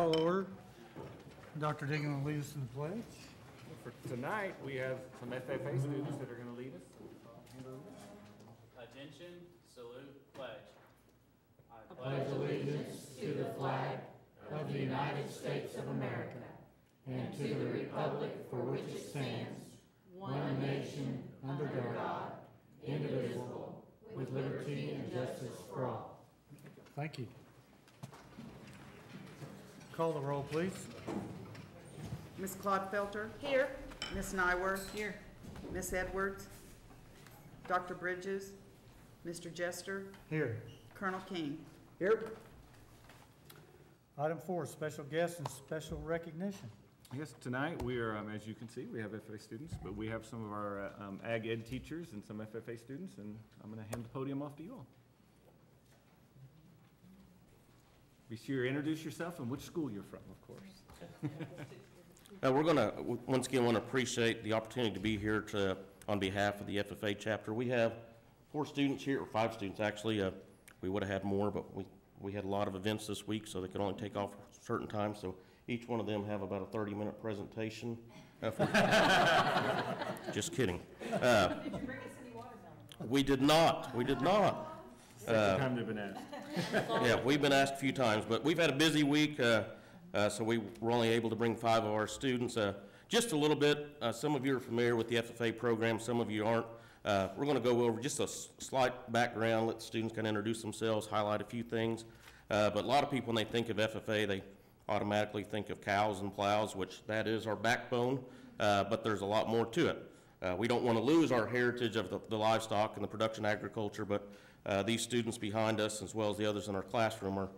call order. Dr. Diggin will lead us in the pledge. For tonight, we have some FFA students that are going to lead us. Attention, salute, pledge. I pledge allegiance to the flag of the United States of America and to the republic for which it stands, one nation, under God, indivisible, with liberty and justice for all. Thank you. Call the roll, please. Ms. Clodfelter? Here. Ms. Nyworth? Here. Ms. Edwards? Dr. Bridges? Mr. Jester? Here. Colonel King? Here. Item 4, special guests and special recognition. Yes, tonight we are, as you can see, we have FFA students, but we have some of our ag ed teachers and some FFA students, and I'm going to hand the podium off to you all. Be sure to introduce yourself and which school you're from, of course. We're going to, once again, want to appreciate the opportunity to be here on behalf of the FFA chapter. We have 4 students here, or 5 students actually. We would have had more, but we had a lot of events this week, so they could only take off at certain times. So each one of them have about a 30-minute presentation. Just kidding. Did you bring us any watermelon? We did not. We did not. Time they've been asked. Yeah, we've been asked a few times, but we've had a busy week, so we were only able to bring 5 of our students. Just a little bit, some of you are familiar with the FFA program, some of you aren't. We're going to go over just a slight background, let the students kind of introduce themselves, highlight a few things. But a lot of people, when they think of FFA, they automatically think of cows and plows, which that is our backbone, but there's a lot more to it. We don't want to lose our heritage of the livestock and the production agriculture, but these students behind us, as well as the others in our classroom, are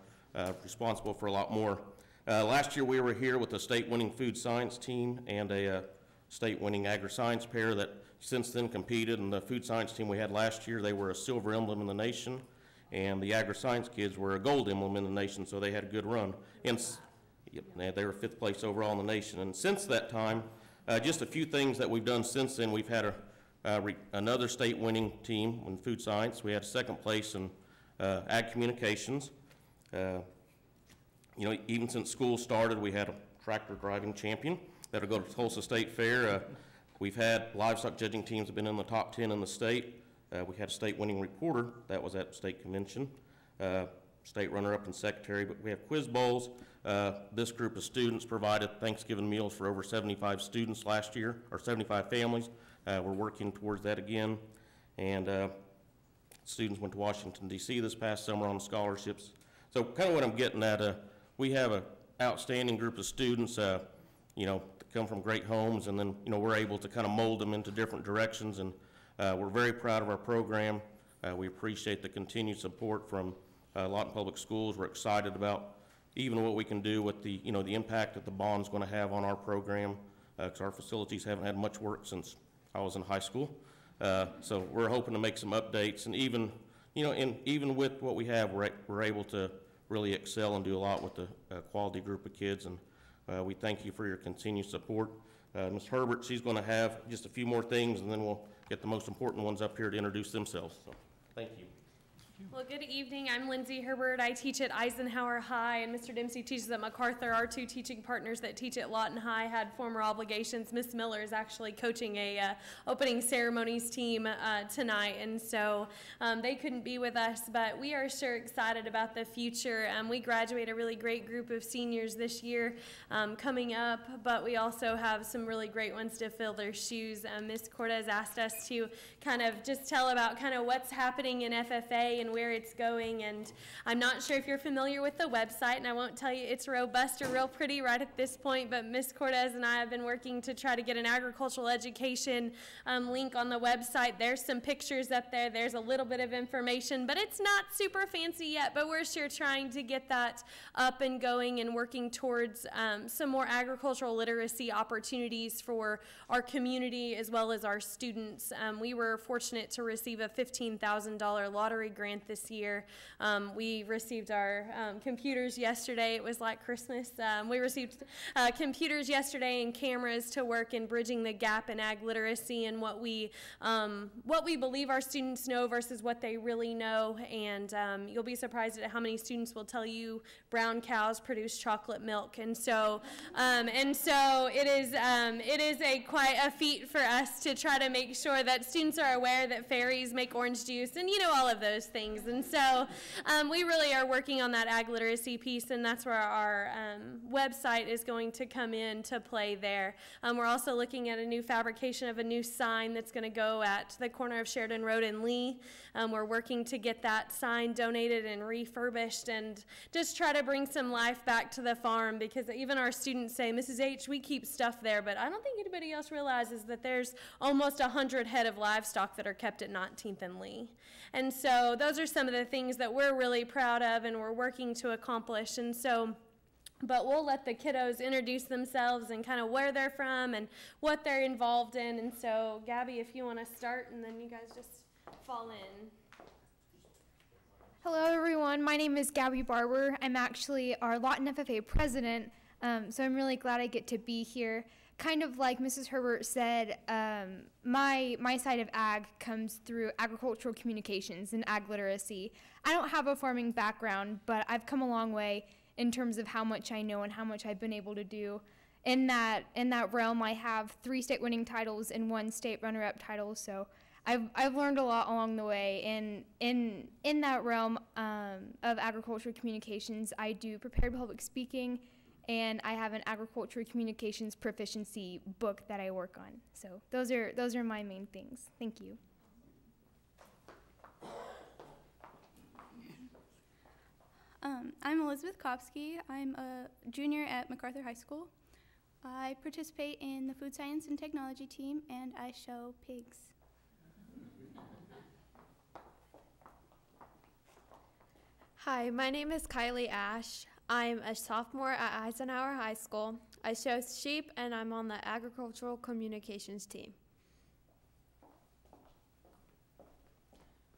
responsible for a lot more. Last year we were here with a state-winning food science team and a state-winning agri-science pair that since then competed. And the food science team we had last year, they were a silver emblem in the nation, and the agri-science kids were a gold emblem in the nation, so they had a good run. And they were 5th place overall in the nation. And since that time, just a few things that we've done since then. We've had another state-winning team in food science. We had 2nd place in ag communications. Even since school started, we had a tractor driving champion that'll go to Tulsa State Fair. We've had livestock judging teams have been in the top 10 in the state. We had a state-winning reporter that was at state convention, state runner-up and secretary. But we have quiz bowls. This group of students provided Thanksgiving meals for over 75 students last year, or 75 families. We're working towards that again. And students went to Washington, D.C. this past summer on scholarships. So kind of what I'm getting at, we have an outstanding group of students, that come from great homes, and then, we're able to kind of mold them into different directions, and we're very proud of our program. We appreciate the continued support from Lawton Public Schools. We're excited about even what we can do with the, the impact that the bond's going to have on our program, because our facilities haven't had much work since I was in high school. So we're hoping to make some updates, and even with what we have, we're able to really excel and do a lot with the quality group of kids, and we thank you for your continued support. Ms. Herbert, she's going to have just a few more things, and then we'll get the most important ones up here to introduce themselves. So, thank you. Well, good evening. I'm Lindsay Herbert. I teach at Eisenhower High, and Mr. Dempsey teaches at MacArthur. Our 2 teaching partners that teach at Lawton High had former obligations. Miss Miller is actually coaching a opening ceremonies team tonight, and so they couldn't be with us, but we are sure excited about the future. We graduate a really great group of seniors this year coming up, but we also have some really great ones to fill their shoes. Ms. Cortez asked us to kind of just tell about kind of what's happening in FFA and where it's going, and I'm not sure if you're familiar with the website, and I won't tell you it's robust or real pretty right at this point, but Ms. Cortez and I have been working to try to get an agricultural education link on the website. There's some pictures up there. There's a little bit of information, but it's not super fancy yet, but we're sure trying to get that up and going and working towards some more agricultural literacy opportunities for our community as well as our students. We were fortunate to receive a $15,000 lottery grant this this year. We received our computers yesterday. It was like Christmas. We received computers yesterday and cameras to work in bridging the gap in ag literacy and what we believe our students know versus what they really know. And you'll be surprised at how many students will tell you brown cows produce chocolate milk. And so it is quite a feat for us to try to make sure that students are aware that fairies make orange juice and all of those things. And so we really are working on that ag literacy piece, and that's where our website is going to come in to play there. We're also looking at a new fabrication of a new sign that's going to go at the corner of Sheridan Road and Lee. We're working to get that sign donated and refurbished and just try to bring some life back to the farm, because even our students say, Mrs. H, we keep stuff there, but I don't think anybody else realizes that there's almost 100 head of livestock that are kept at 19th and Lee. And so those are some of the things that we're really proud of and we're working to accomplish. And so, but we'll let the kiddos introduce themselves and kind of where they're from and what they're involved in. And so, Gabby, if you want to start, and then you guys just fall in. Hello, everyone. My name is Gabby Barber. I'm actually our Lawton FFA president, so I'm really glad I get to be here. Kind of like Mrs. Herbert said, my side of ag comes through agricultural communications and ag literacy. I don't have a farming background, but I've come a long way in terms of how much I know and how much I've been able to do. In that realm, I have 3 state winning titles and 1 state runner-up title, so I've learned a lot along the way. And in that realm of agricultural communications, I do prepared public speaking, and I have an agricultural communications proficiency book that I work on. So those are my main things. Thank you. I'm Elizabeth Kopsky. I'm a junior at MacArthur High School. I participate in the food science and technology team, and I show pigs. Hi, my name is Kylie Ash. I'm a sophomore at Eisenhower High School. I show sheep, and I'm on the agricultural communications team.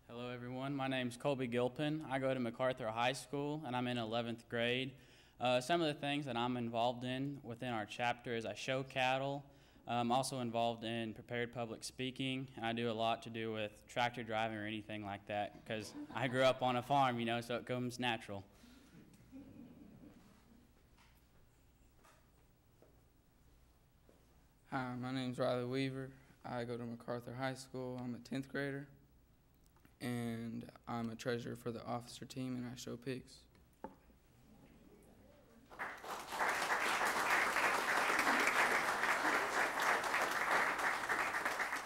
Hello everyone, my name's Colby Gilpin. I go to MacArthur High School and I'm in 11th grade. Some of the things that I'm involved in within our chapter is I show cattle. I'm also involved in prepared public speaking, and I do a lot to do with tractor driving or anything like that because I grew up on a farm, so it comes natural. Hi, my name's Riley Weaver. I go to MacArthur High School. I'm a 10th grader, and I'm a treasurer for the officer team, and I show pigs.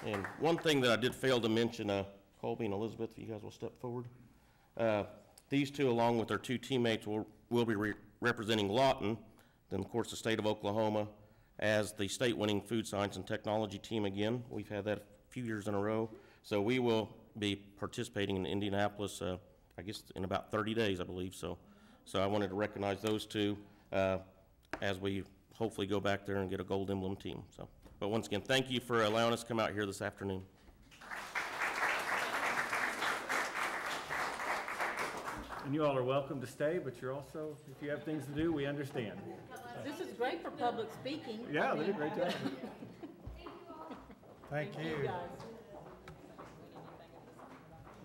And one thing that I did fail to mention, Colby and Elizabeth, you guys will step forward. These two, along with their 2 teammates, will be representing Lawton, then of course the state of Oklahoma, as the state-winning food science and technology team again. We've had that a few years in a row. So we will be participating in Indianapolis, I guess in about 30 days, I believe. So I wanted to recognize those 2 as we hopefully go back there and get a gold emblem team. But once again, thank you for allowing us to come out here this afternoon. And you all are welcome to stay, but you're also, if you have things to do, we understand. This is great for public speaking. Yeah, they did a great job. Thank you.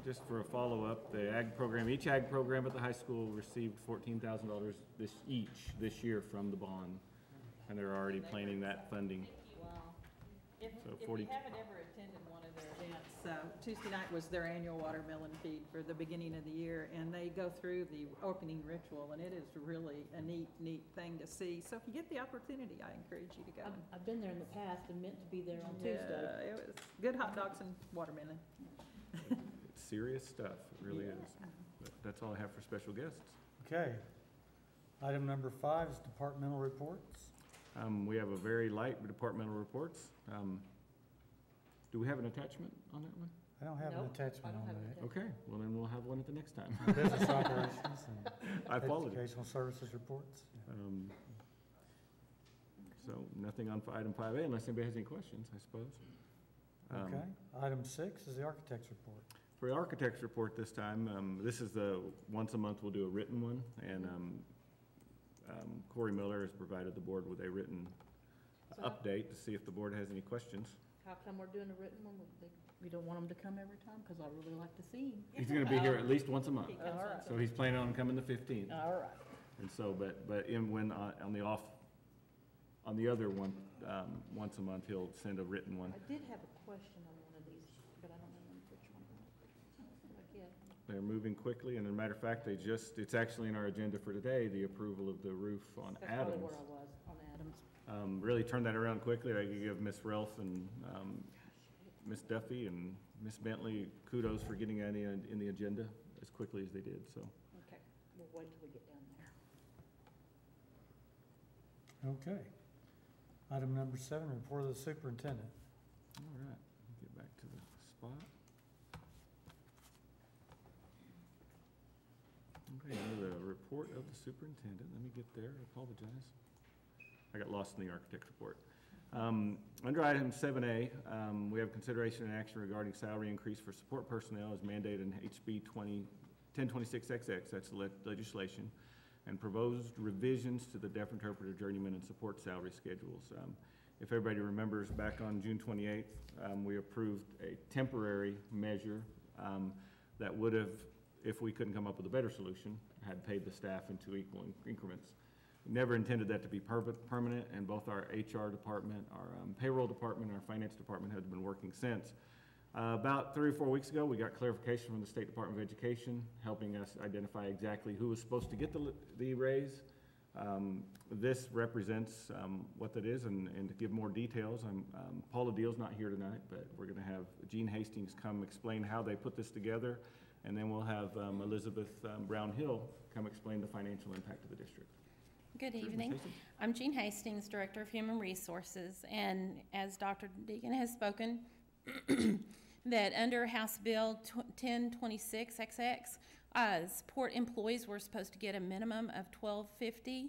Just for a follow-up, the ag program, each ag program at the high school received $14,000 this year from the bond, and they're already planning that funding. Wow. If So you 40 haven't ever attended one of their events, Tuesday night was their annual watermelon feed for the beginning of the year, and they go through the opening ritual, and it is really a neat thing to see. So if you get the opportunity, I encourage you to go. I've been there in the past and meant to be there on Tuesday. Yeah, it was good hot dogs and watermelon. It's serious stuff, it really is. But that's all I have for special guests. Okay. Item number 5 is departmental reports. We have a very light departmental reports. Do we have an attachment on that one? I don't have an Nope, attachment I don't on have an that. Okay, well then we'll have one at the next time. Business operations I and followed it. educational services reports. So nothing on item 5A unless anybody has any questions, I suppose. Okay. Item 6 is the architect's report. For the architect's report this time, this is the, once a month we'll do a written one, and Corey Miller has provided the board with a written update to see if the board has any questions. How come we're doing a written one? We don't want him to come every time, because I really like to see him. He's gonna be here at least once a month. He comes All right. once a So he's planning on coming the 15th. All right. And so, but when, on the off, on the other one, once a month, he'll send a written one. I did have a question on one of these, but I don't remember which one. Again. They're moving quickly, and as a matter of fact, it's actually in our agenda for today, the approval of the roof on That's probably Adams. where I was, on Adams. Really turned that around quickly. I could give Ms. Relf and Ms. Duffy and Ms. Bentley kudos for getting that in the agenda as quickly as they did, so. Okay, we'll wait till we get down there. Okay. Item number 7, report of the superintendent. All right, get back to the spot. Okay, now the report of the superintendent. Let me get there, I apologize. I got lost in the architect's report. Under item 7A, we have consideration and action regarding salary increase for support personnel as mandated in HB 1026XX, that's legislation, and proposed revisions to the deaf interpreter journeyman and support salary schedules. If everybody remembers, back on June 28th, we approved a temporary measure that would have, if we couldn't come up with a better solution, had paid the staff into equal increments. We never intended that to be permanent, and both our HR department, our payroll department, and our finance department have been working since. About 3 or 4 weeks ago, we got clarification from the State Department of Education, helping us identify exactly who was supposed to get the raise. This represents what that is, and to give more details, Paula Deal's not here tonight, but we're going to have Gene Hastings come explain how they put this together, and then we'll have Elizabeth Brown-Hill come explain the financial impact of the district. Good evening. I'm Gene Hastings, Director of Human Resources, and as Dr. Deegan has spoken, that under House Bill 1026XX, support employees were supposed to get a minimum of $12.50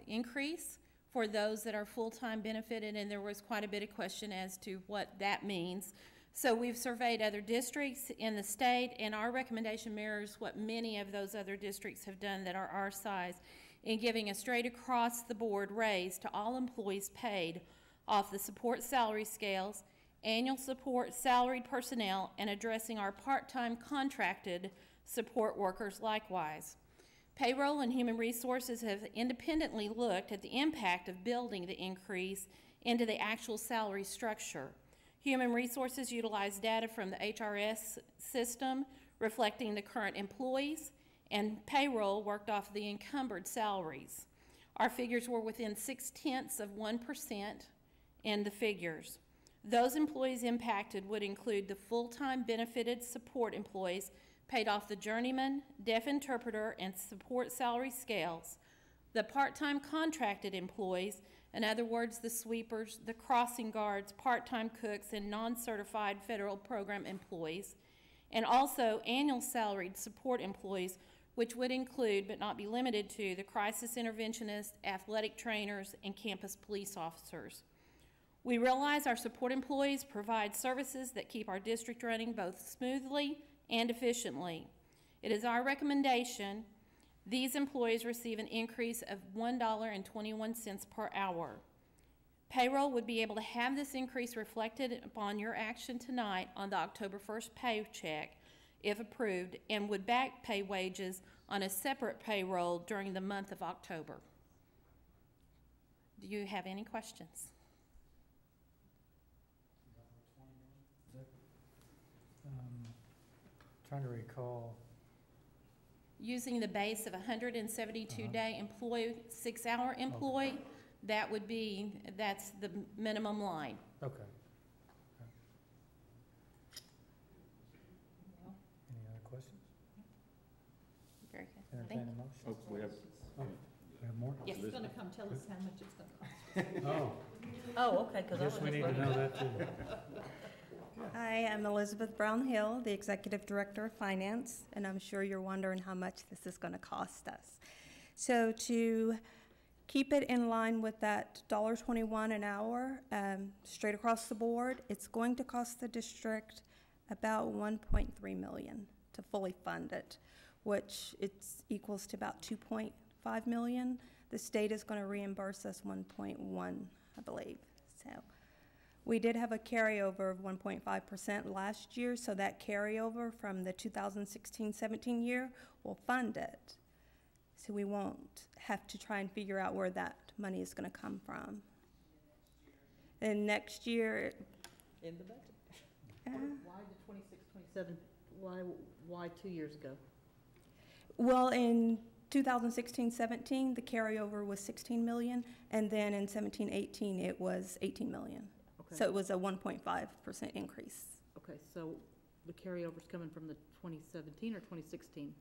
increase for those that are full-time benefited, and there was quite a bit of question as to what that means. So we've surveyed other districts in the state, and our recommendation mirrors what many of those other districts have done that are our size, in giving a straight across the board raise to all employees paid off the support salary scales, annual support salaried personnel, and addressing our part-time contracted support workers likewise. Payroll and Human Resources have independently looked at the impact of building the increase into the actual salary structure. Human Resources utilized data from the HRS system reflecting the current employees, and payroll worked off the encumbered salaries. Our figures were within 0.6% in the figures. Those employees impacted would include the full-time benefited support employees paid off the journeyman, deaf interpreter, and support salary scales, the part-time contracted employees, in other words, the sweepers, the crossing guards, part-time cooks, and non-certified federal program employees, and also annual salaried support employees, which would include, but not be limited to, the crisis interventionists, athletic trainers, and campus police officers. We realize our support employees provide services that keep our district running both smoothly and efficiently. It is our recommendation these employees receive an increase of $1.21 per hour. Payroll would be able to have this increase reflected upon your action tonight on the October 1st paycheck, if approved, and would back pay wages on a separate payroll during the month of October. Do you have any questions? Trying to recall. Using the base of 172-day employee, 6-hour employee, that would be, that's the minimum line. Okay. Any other questions? Very good. Thank Entertain you. a motion? Oh, we have, We have more? Yes. He's gonna come tell us how much it's gonna cost. Oh, Oh, okay, because I was guess we just need to wondering. know that too. Hi, I'm Elizabeth Brown-Hill, the Executive Director of Finance, and I'm sure you're wondering how much this is going to cost us. So to keep it in line with that $1.21 an hour, straight across the board, it's going to cost the district about 1.3 million to fully fund it, which it's equals to about 2.5 million. The state is going to reimburse us 1.1, I believe. So we did have a carryover of 1.5% last year, so that carryover from the 2016-17 year will fund it. So we won't have to try and figure out where that money is going to come from. And next year, In the budget. Why the 26, 27, why 2 years ago? well, in 2016-17, the carryover was 16 million, and then in 17-18, it was 18 million. Okay. So it was a 1.5% increase. Okay, so the carryover's coming from the 2017 or 2016?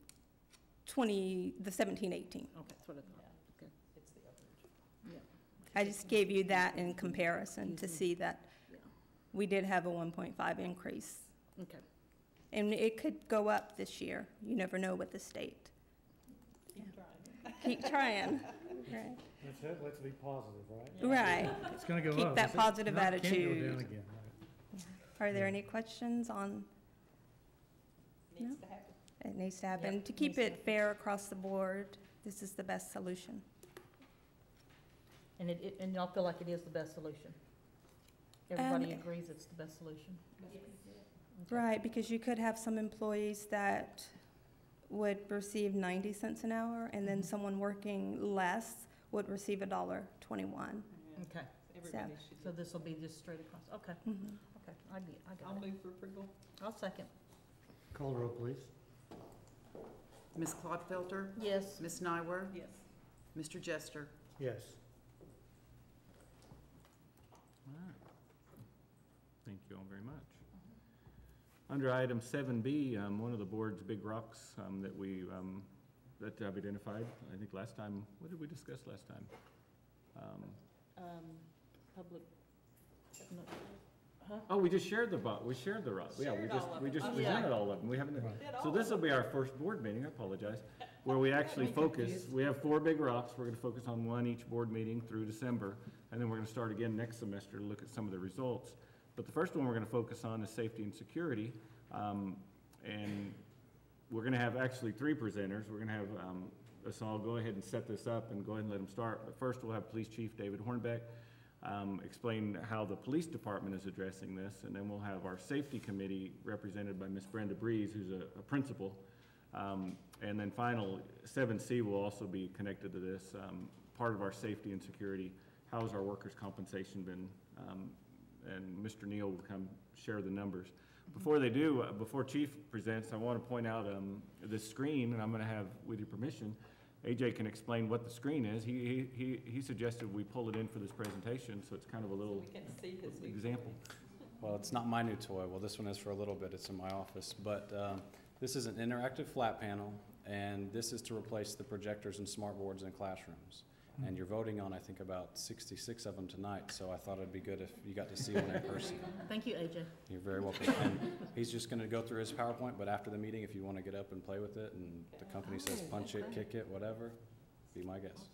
The 17-18. Okay, that's what I thought. Okay. It's the average. Yeah. I just gave you that in comparison to see that we did have a 1.5 increase. Okay. And it could go up this year. You never know with the state. Keep trying. Keep trying. Right. Let's be positive, right? Right. It's gonna go up. Keep that positive Can't go attitude. down again, right? Are there any questions on? Needs to happen. It needs to happen. Yep, To keep needs to it fair across the board, this is the best solution. And y'all feel like it is the best solution? Everybody agrees it's the best solution? Okay. Right, because you could have some employees that would receive 90 cents an hour, and then someone working less would receive $1.21. Okay. Everybody So this will be just straight across, okay. Mhm. Okay, I got it. I'll move for approval. I'll second. Call the roll, please. Ms. Clodfelter? Yes. Ms. Nywer? Yes. Mr. Jester? Yes. All right. Thank you all very much. Under item 7B, one of the board's big rocks that I've identified, I think last time, what did we discuss last time? Public, Oh, we just shared the rock. Yeah, we just presented all of them. We haven't, so this will be our first board meeting, I apologize, where we actually focus. We have 4 big rocks. We're gonna focus on one each board meeting through December, and then we're gonna start again next semester to look at some of the results. But the first one we're gonna focus on is safety and security. And we're gonna have actually 3 presenters. We're gonna have, so I'll go ahead and set this up and go ahead and let them start. But first, we'll have Police Chief David Hornbeck explain how the police department is addressing this, and then we'll have our safety committee represented by Ms. Brenda Breeze, who's a principal. And then final, 7C will also be connected to this, part of our safety and security. How has our workers' compensation been? And Mr. Neal will come share the numbers. Before they do, before Chief presents, I want to point out this screen, and I'm going to have, with your permission, AJ can explain what the screen is. He suggested we pull it in for this presentation, so it's kind of a little example. Well, it's not my new toy. Well, this one is for a little bit. It's in my office. But this is an interactive flat panel, and this is to replace the projectors and smart boards in classrooms. And you're voting on, I think, about 66 of them tonight, so I thought it'd be good if you got to see one in person. Thank you, AJ. You're very welcome. And he's just going to go through his PowerPoint, but after the meeting, if you want to get up and play with it, and the company says punch it, kick it, whatever, be my guest.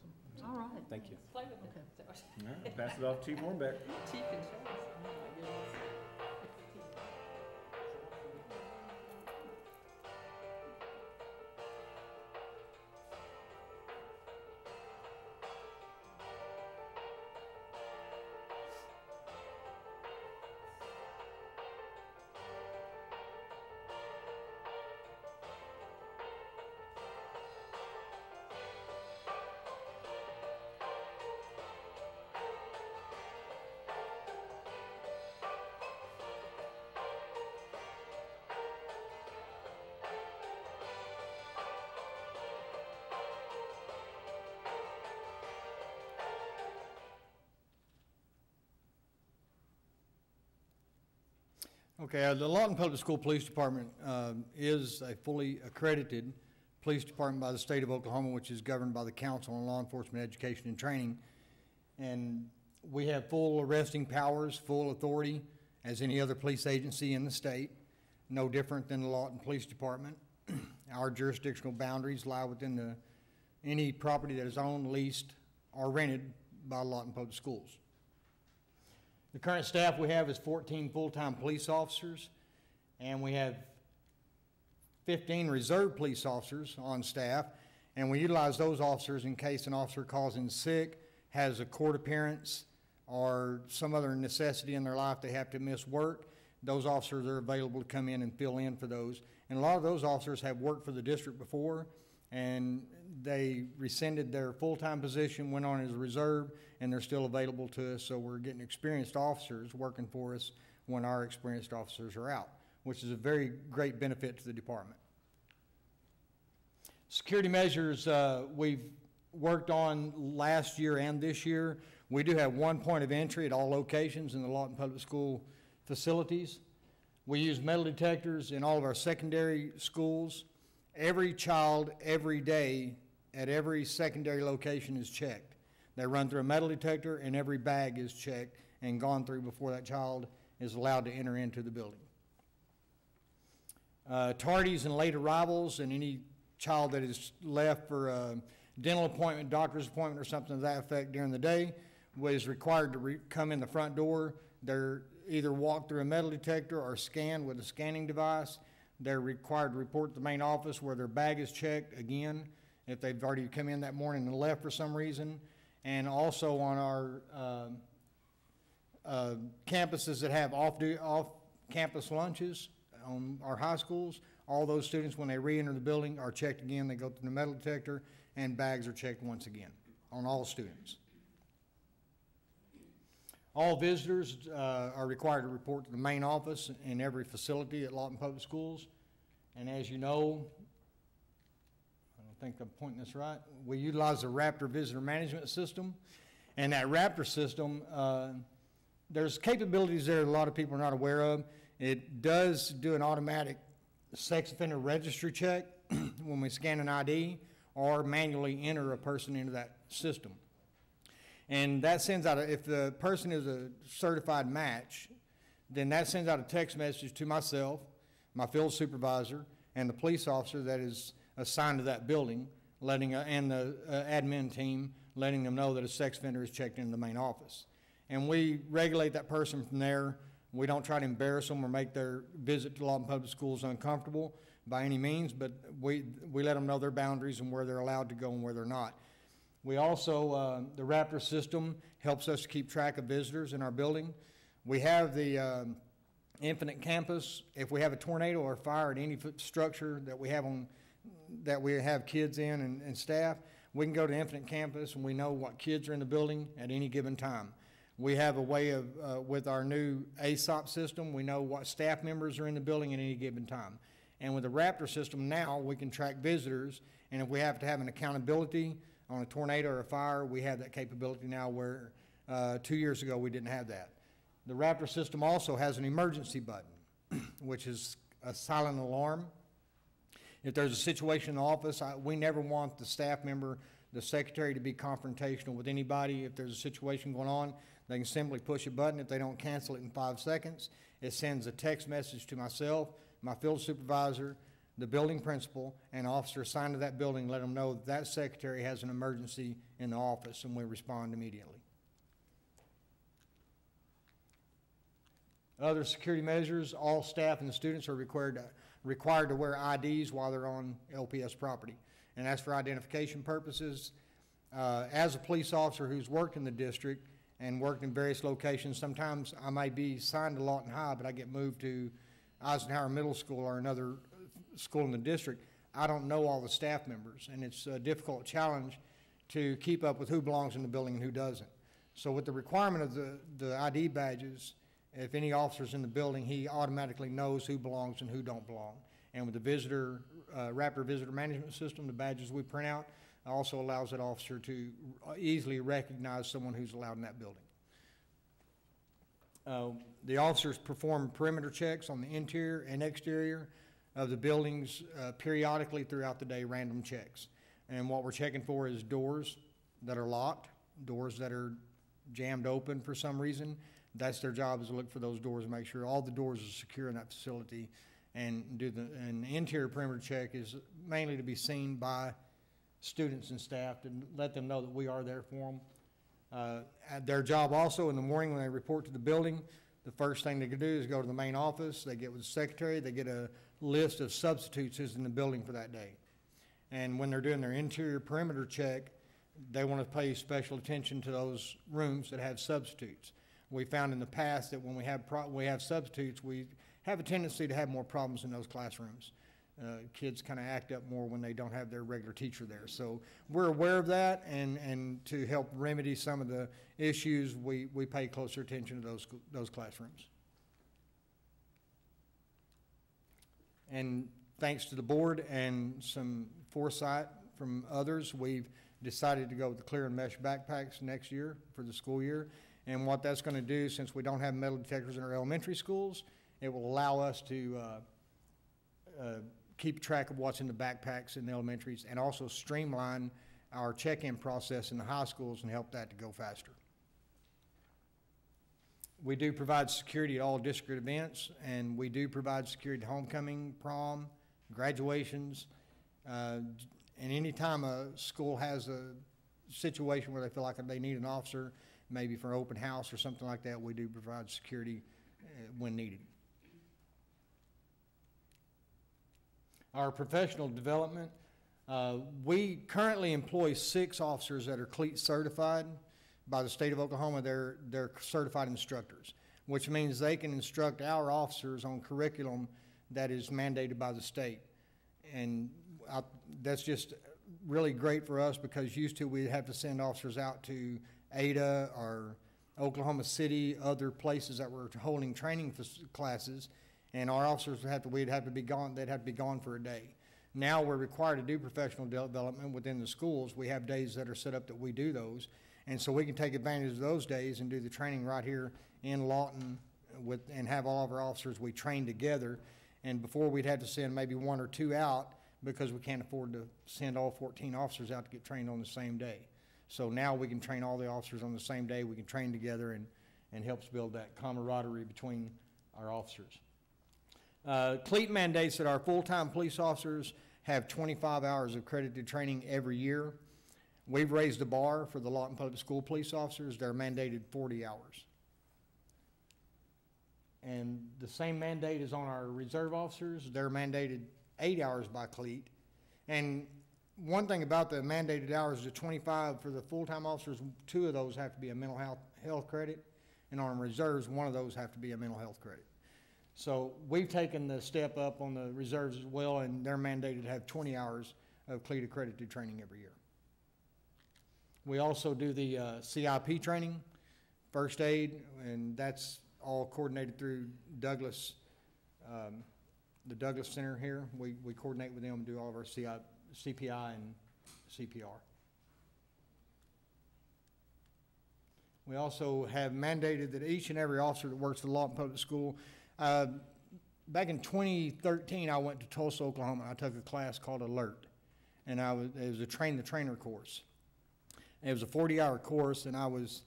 All right. Thank you. All right, pass it off to Chief Hornbeck. Chief can show us. Oh, my goodness. Okay, the Lawton Public School Police Department is a fully accredited police department by the state of Oklahoma, which is governed by the Council on Law Enforcement Education and Training. And we have full arresting powers, full authority, as any other police agency in the state, no different than the Lawton Police Department. Our jurisdictional boundaries lie within any property that is owned, leased, or rented by Lawton Public Schools. The current staff we have is 14 full-time police officers, and we have 15 reserve police officers on staff, and we utilize those officers in case an officer calls in sick, has a court appearance, or some other necessity in their life they have to miss work. Those officers are available to come in and fill in for those. And a lot of those officers have worked for the district before, and they rescinded their full-time position, went on as a reserve, and they're still available to us. So we're getting experienced officers working for us when our experienced officers are out, which is a very great benefit to the department. Security measures we've worked on last year and this year. We do have one point of entry at all locations in the Lawton Public School facilities. We use metal detectors in all of our secondary schools. Every child, every day, at every secondary location is checked. They run through a metal detector, and every bag is checked and gone through before that child is allowed to enter into the building. Tardies and late arrivals, and any child that is left for a dental appointment, doctor's appointment, or something to that effect during the day, was required to come in the front door. They're either walk through a metal detector or scan with a scanning device. They're required to report to the main office where their bag is checked again if they've already come in that morning and left for some reason. And also on our campuses that have off-campus lunches on our high schools, all those students, when they re-enter the building, are checked again. They go through the metal detector, and bags are checked once again on all students. All visitors are required to report to the main office in every facility at Lawton Public Schools. And as you know, I don't think I'm pointing this right, we utilize the Raptor Visitor Management System. And that Raptor system, there's capabilities there that a lot of people are not aware of. It does do an automatic sex offender registry check when we scan an ID or manually enter a person into that system. And that sends out, if the person is a certified match, then that sends out a text message to myself, my field supervisor, and the police officer that is assigned to that building, and the admin team, letting them know that a sex offender is checked into the main office. And we regulate that person from there. We don't try to embarrass them or make their visit to Lawton Public Schools uncomfortable by any means, but we let them know their boundaries and where they're allowed to go and where they're not. We also, the Raptor system helps us to keep track of visitors in our building. We have the Infinite Campus. If we have a tornado or fire at any structure that we have kids in and staff, we can go to Infinite Campus and we know what kids are in the building at any given time. We have a way of, with our new ASOP system, we know what staff members are in the building at any given time. And with the Raptor system now, we can track visitors, and if we have to have an accountability on a tornado or a fire, we have that capability now where 2 years ago we didn't have that. The Raptor system also has an emergency button, which is a silent alarm. If there's a situation in the office, we never want the staff member, the secretary, to be confrontational with anybody. If there's a situation going on, they can simply push a button. If they don't cancel it in 5 seconds, it sends a text message to myself, my field supervisor, the building principal, and officer assigned to that building, let them know that that secretary has an emergency in the office, and we respond immediately. Other security measures, all staff and the students are required to wear IDs while they're on LPS property, and that's for identification purposes. As a police officer who's worked in the district and worked in various locations, sometimes I might be assigned to Lawton High, but I get moved to Eisenhower Middle School or another school in the district. I don't know all the staff members, and it's a difficult challenge to keep up with who belongs in the building and who doesn't. So with the requirement of the ID badges, if any officer's in the building, he automatically knows who belongs and who don't belong. And with the Raptor Visitor Management System, the badges we print out also allows that officer to easily recognize someone who's allowed in that building. The officers perform perimeter checks on the interior and exterior of the buildings periodically throughout the day, random checks. And what we're checking for is doors that are locked, doors that are jammed open for some reason. That's their job, is to look for those doors and make sure all the doors are secure in that facility, and an interior perimeter check is mainly to be seen by students and staff to let them know that we are there for them. Their job also in the morning when they report to the building, the first thing they can do is go to the main office, they get with the secretary, they get a list of substitutes who's in the building for that day. And when they're doing their interior perimeter check, they want to pay special attention to those rooms that have substitutes. We found in the past that when we have substitutes, we have a tendency to have more problems in those classrooms. Kids kind of act up more when they don't have their regular teacher there. So we're aware of that, and to help remedy some of the issues, we pay closer attention to those classrooms. And thanks to the board and some foresight from others, we've decided to go with the clear and mesh backpacks next year for the school year. And what that's going to do, since we don't have metal detectors in our elementary schools, it will allow us to keep track of what's in the backpacks in the elementaries, and also streamline our check-in process in the high schools and help that to go faster. We do provide security at all district events, and we do provide security at homecoming, prom, graduations, and any time a school has a situation where they feel like they need an officer, maybe for an open house or something like that, we do provide security when needed. Our professional development, we currently employ 6 officers that are CLEAT certified by the state of Oklahoma. They're certified instructors, which means they can instruct our officers on curriculum that is mandated by the state. And that's just really great for us, because used to we'd have to send officers out to Ada or Oklahoma City, other places that were holding training classes, and our officers they'd have to be gone for a day. Now we're required to do professional development within the schools. We have days that are set up that we do those, and so we can take advantage of those days and do the training right here in Lawton and have all of our officers we train together. And before we'd have to send maybe 1 or 2 out, because we can't afford to send all 14 officers out to get trained on the same day. So now we can train all the officers on the same day. We can train together, and helps build that camaraderie between our officers. CLEAT mandates that our full-time police officers have 25 hours of accredited training every year. We've raised the bar for the Lawton Public School police officers. They're mandated 40 hours. And the same mandate is on our reserve officers. They're mandated 8 hours by CLEAT. And one thing about the mandated hours, the 25 for the full-time officers, 2 of those have to be a mental health credit, and on reserves, 1 of those have to be a mental health credit. So we've taken the step up on the reserves as well, and they're mandated to have 20 hours of CLEAT accredited training every year. We also do the CIP training, first aid, and that's all coordinated through Douglas, the Douglas Center here. We coordinate with them and do all of our CPI and CPR. We also have mandated that each and every officer that works for the Lawton Public School, back in 2013, I went to Tulsa, Oklahoma. I took a class called Alert, and it was a train the trainer course. It was a 40-hour course, and I was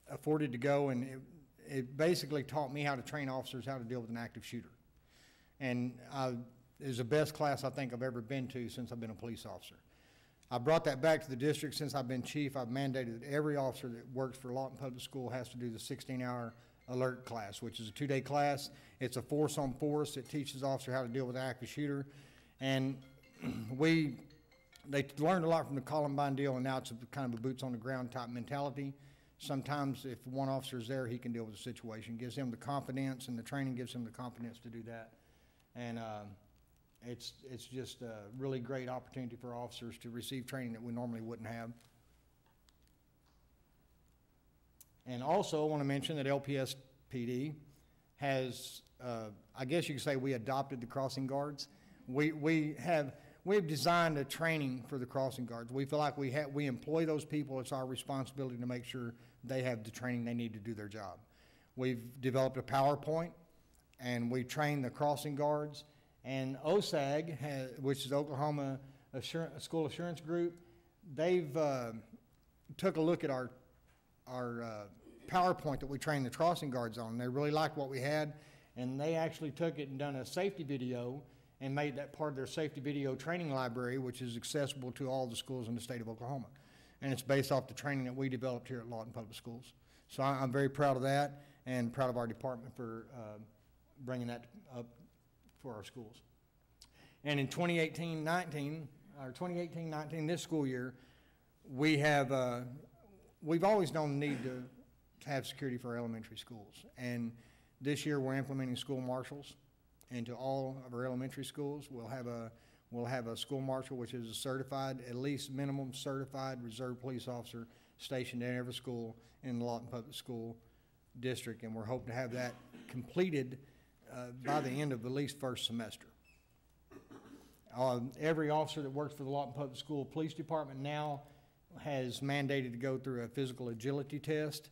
afforded to go, and it basically taught me how to train officers how to deal with an active shooter. And it was the best class I think I've ever been to since I've been a police officer. I brought that back to the district since I've been chief. I've mandated that every officer that works for Lawton Public School has to do the 16-hour alert class, which is a 2-day class. It's a force on force. It teaches officers how to deal with an active shooter. And they learned a lot from the Columbine deal, and now it's kind of a boots on the ground type mentality. Sometimes if one officer is there, he can deal with the situation. Gives him the confidence, and the training gives him the confidence to do that. And it's just a really great opportunity for officers to receive training that we normally wouldn't have. And also I want to mention that LPSPD has, I guess you could say we adopted the crossing guards. We've designed a training for the crossing guards. We feel like we employ those people. It's our responsibility to make sure they have the training they need to do their job. We've developed a PowerPoint, and we train the crossing guards. And OSAG, which is Oklahoma School Assurance Group, they've took a look at our PowerPoint that we trained the crossing guards on. They really liked what we had, and they actually took it and done a safety video and made that part of their safety video training library, which is accessible to all the schools in the state of Oklahoma. And it's based off the training that we developed here at Lawton Public Schools. So I'm very proud of that. and proud of our department for bringing that up for our schools. And in 2018-19, this school year, we have, we've always known the need to have security for our elementary schools. And this year, we're implementing school marshals into all of our elementary schools. We'll have a school marshal, which is a certified, at least minimum certified reserve police officer stationed in every school in the Lawton Public School District, and we're hoping to have that completed by the end of at least first semester. Every officer that works for the Lawton Public School Police Department now has mandated to go through a physical agility test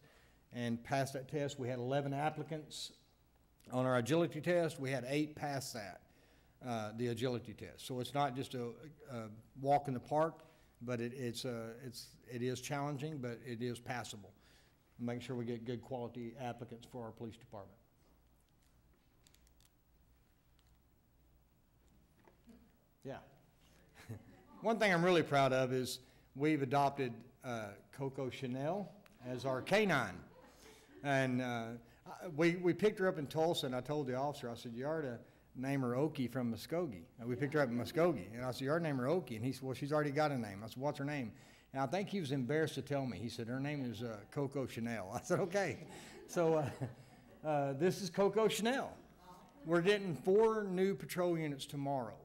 and pass that test. We had 11 applicants on our agility test. We had 8 pass that, the agility test. So it's not just a walk in the park, but it is challenging, but it is passable. Make sure we get good quality applicants for our police department. Yeah. One thing I'm really proud of is we've adopted Coco Chanel as our canine. And we picked her up in Tulsa, and I told the officer, I said, you ought to name her Okie from Muskogee. And we picked her up in Muskogee. And I said, you ought to name her Okie. And he said, well, she's already got a name. I said, what's her name? And I think he was embarrassed to tell me. He said, her name is Coco Chanel. I said, okay. So this is Coco Chanel. We're getting 4 new patrol units tomorrow.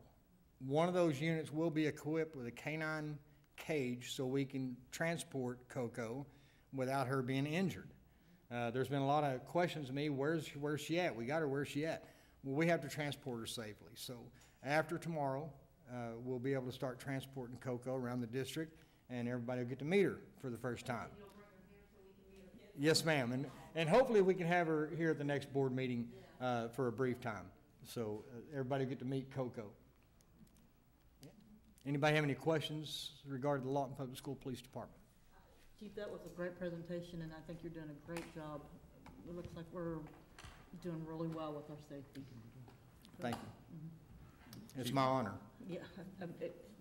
One of those units will be equipped with a canine cage so we can transport Coco without her being injured. There's been a lot of questions to me, where's she at? We got her, where's she at? Well, we have to transport her safely. So after tomorrow, we'll be able to start transporting Coco around the district, and everybody will get to meet her for the first time. Yes, ma'am, and hopefully we can have her here at the next board meeting for a brief time. So everybody will get to meet Coco. Anybody have any questions regarding the Lawton Public School Police Department? Chief, that was a great presentation, and I think you're doing a great job. It looks like we're doing really well with our safety. Thank you. It's my honor. Yeah,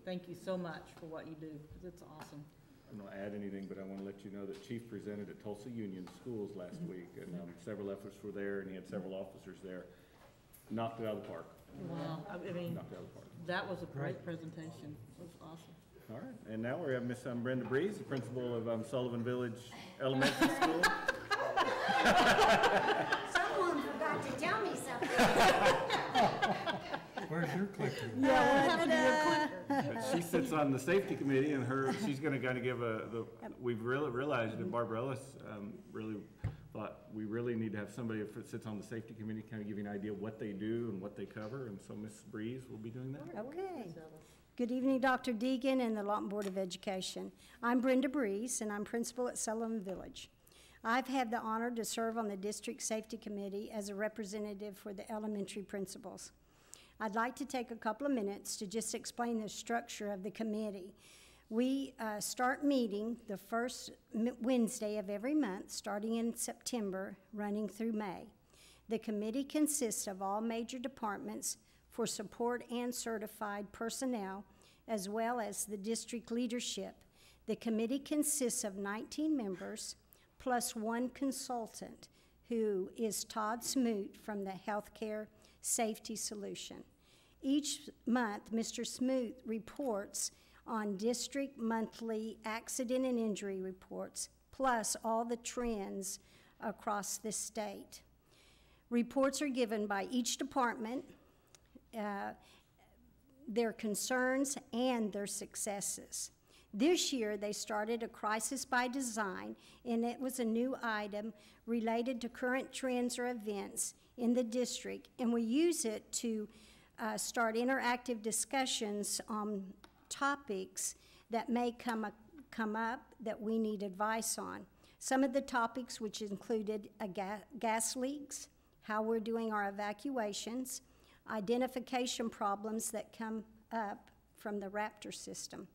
thank you so much for what you do, because it's awesome. I don't add anything, but I want to let you know that Chief presented at Tulsa Union Schools last week, and several efforts were there, and he had several officers there. Knocked it out of the park. Wow, I mean, knocked it out of the park. That was a great presentation. It was awesome. All right, and now we have Miss Brenda Breeze, the principal of Sullivan Village Elementary School. Someone forgot to tell me something. Where's your clicker? But she sits on the safety committee, and she's going to kind of give we've really realized that Barbara Ellis really thought we really need to have somebody that sits on the safety committee kind of give you an idea of what they do and what they cover, and so Miss Breeze will be doing that. Okay. Good evening, Dr. Deegan and the Lawton Board of Education. I'm Brenda Breeze, and I'm principal at Sullivan Village. I've had the honor to serve on the District Safety Committee as a representative for the elementary principals. I'd like to take a couple of minutes to just explain the structure of the committee. We start meeting the first Wednesday of every month, starting in September, running through May. The committee consists of all major departments for support and certified personnel, as well as the district leadership. The committee consists of 19 members, plus 1 consultant, who is Todd Smoot from the Healthcare Safety Solution. Each month, Mr. Smoot reports on district monthly accident and injury reports, plus all the trends across the state. Reports are given by each department, their concerns and their successes. This year, they started a crisis by design, and it was a new item related to current trends or events in the district, and we use it to start interactive discussions on topics that may come up that we need advice on. Some of the topics which included gas leaks, how we're doing our evacuations, identification problems that come up from the Raptor system.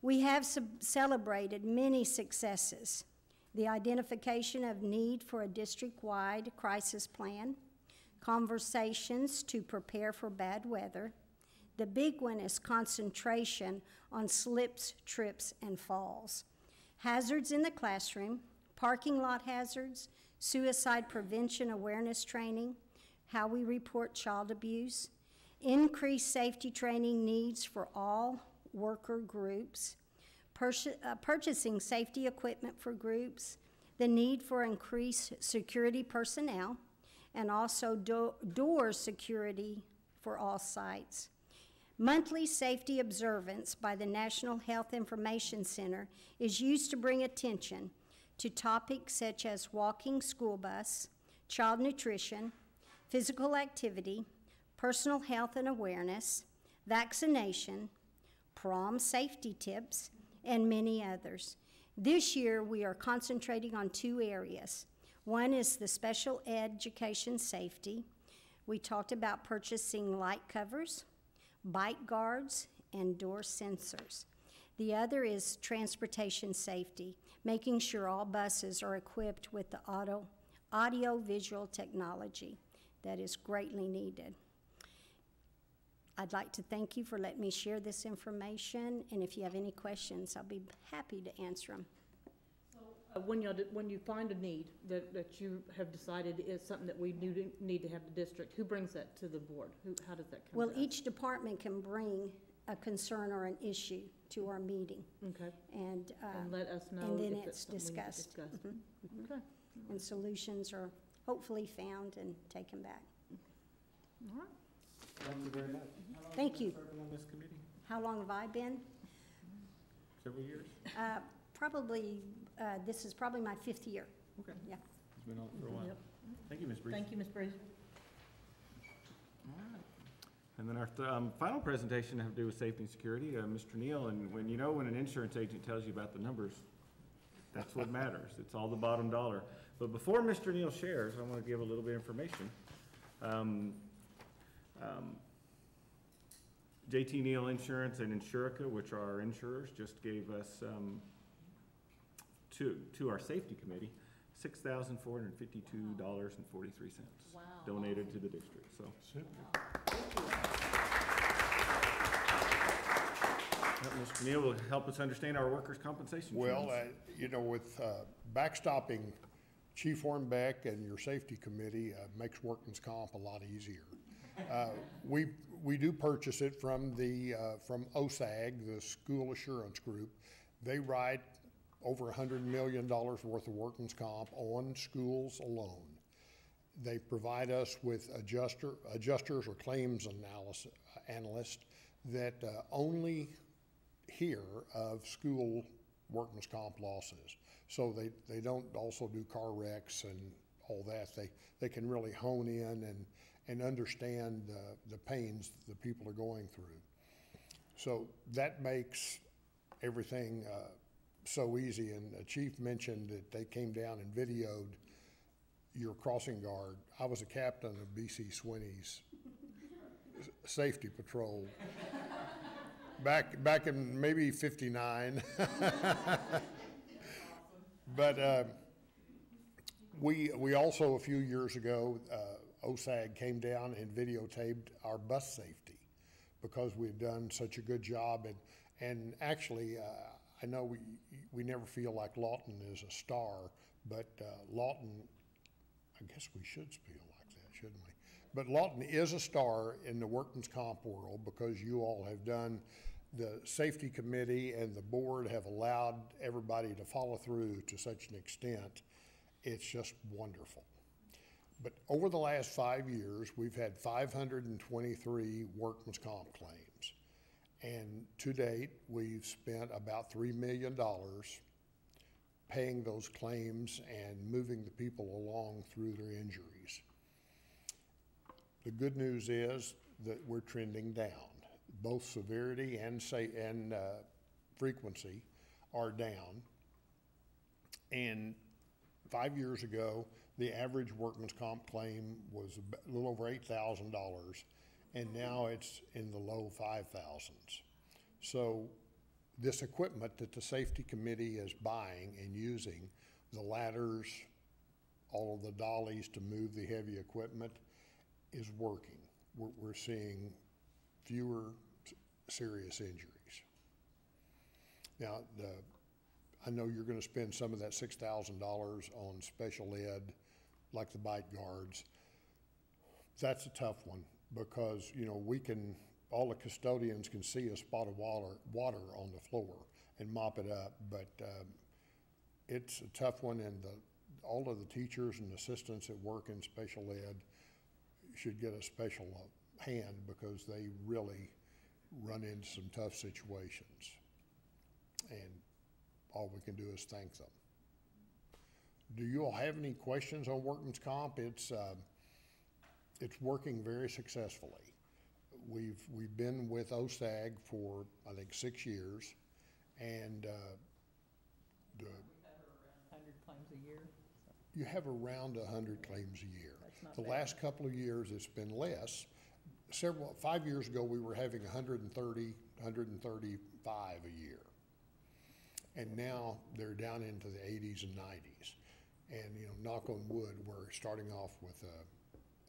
We have celebrated many successes: the identification of need for a district-wide crisis plan, conversations to prepare for bad weather. The big one is concentration on slips, trips, and falls. Hazards in the classroom, parking lot hazards, suicide prevention awareness training, how we report child abuse, increased safety training needs for all worker groups, purchasing safety equipment for groups, the need for increased security personnel, and also door security for all sites. Monthly safety observance by the National Health Information Center is used to bring attention to topics such as walking school bus, child nutrition, physical activity, personal health and awareness, vaccination, prom safety tips, and many others. This year, we are concentrating on 2 areas. One is the special education safety. We talked about purchasing light covers, bite guards, and door sensors. The other is transportation safety, making sure all buses are equipped with the audio-visual technology that is greatly needed. I'd like to thank you for letting me share this information, and if you have any questions, I'll be happy to answer them. When you find a need that you have decided is something that we need to have the district, who brings that to the board? How does that come Well, to us? each department can bring a concern or an issue to our meeting. Okay. And let us know and then if it's something we need to discussed. discuss. Mhm. Okay. And solutions are hopefully found and taken back. All right. Thank you very much. Thank you. Serving on this committee? How long have I been? Several years? Probably, this is probably my 5th year. Okay. Yeah. It's been on for a while. Yep. Thank you, Ms. Breeze. Thank you, Ms. Breeze. All right. And then our final presentation have to do with safety and security. Mr. Neal, and when an insurance agent tells you about the numbers, that's what matters. It's all the bottom dollar. But before Mr. Neal shares, I want to give a little bit of information. JT Neal Insurance and Insurica, which are our insurers, just gave us to our safety committee $6,452.43 donated to the district. So. Mr. Neal will help us understand our workers' compensation. Well, with backstopping Chief Hornbeck and your safety committee makes workman's comp a lot easier. We do purchase it from from OSAG, the School Assurance Group. They write over $100 million worth of workman's comp on schools alone. They provide us with adjusters or claims analysts that only hear of school workman's comp losses. So they don't also do car wrecks and all that. They can really hone in and understand the pains the people are going through. So that makes everything so easy. And the chief mentioned that they came down and videoed your crossing guard. I was a captain of B.C. Swinney's safety patrol back in maybe '59. But we also, a few years ago, OSAG came down and videotaped our bus safety because we've done such a good job. And actually, I know we never feel like Lawton is a star, but Lawton, I guess we should feel like that, shouldn't we? But Lawton is a star in the workman's comp world because you all have done, the safety committee and the board have allowed everybody to follow through to such an extent. It's just wonderful. But over the last 5 years, we've had 523 workman's comp claims. And to date, we've spent about $3 million paying those claims and moving the people along through their injuries. The good news is that we're trending down. Both severity and frequency are down. And 5 years ago, the average workman's comp claim was a little over $8,000, and now it's in the low 5,000s. So this equipment that the safety committee is buying and using, the ladders, all of the dollies to move the heavy equipment, is working. We're seeing fewer serious injuries. Now, I know you're going to spend some of that $6,000 on special ed like the bite guards. That's a tough one because, you know, all the custodians can see a spot of water on the floor and mop it up, but it's a tough one, and all of the teachers and assistants that work in special ed should get a special hand because they really run into some tough situations. And all we can do is thank them. Do you all have any questions on workman's comp? It's working very successfully. We've been with OSAG for, I think, 6 years, and you have around 100 claims a year. The last couple of years, it's been less. 5 years ago, we were having 130, 135 a year. And now they're down into the 80s and 90s. And, you know, knock on wood, we're starting off with